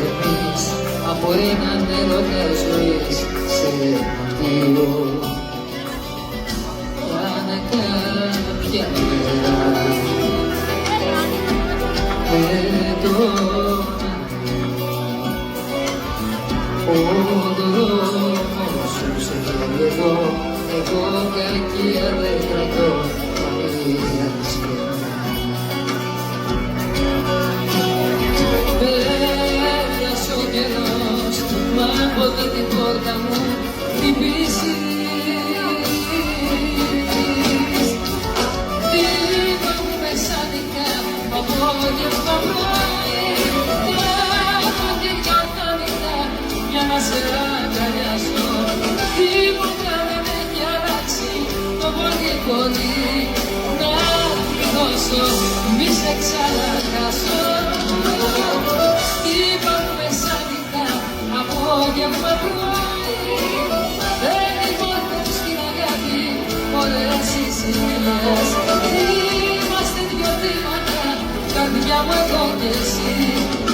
εμείς από έναν έρωτα ζωής σε ματίο πάνε κάποια μέρα με τον ο δρόμος σου σε εδώ εγώ κακία δεν κρατώ καμία σκέψη. Πέρασε ο καιρός μα ποτέ την πόρτα μου χτυπήσεις. Δίπλα μου μεσάνυχτα απόγευμα πρωί για να σε αγκαλιάσω. Τίποτα δεν έχει αλλάξει το πολύ πολύ να τη δώσω μη σε ξαναχάσω. Είπα μου μεσάνυχτα απόγευμα πρωί δεν υπάρχουν στην αγάπη πολλές οι σημείες. Είμαστε δυο θύματα, καρδιά μου εγώ και εσύ.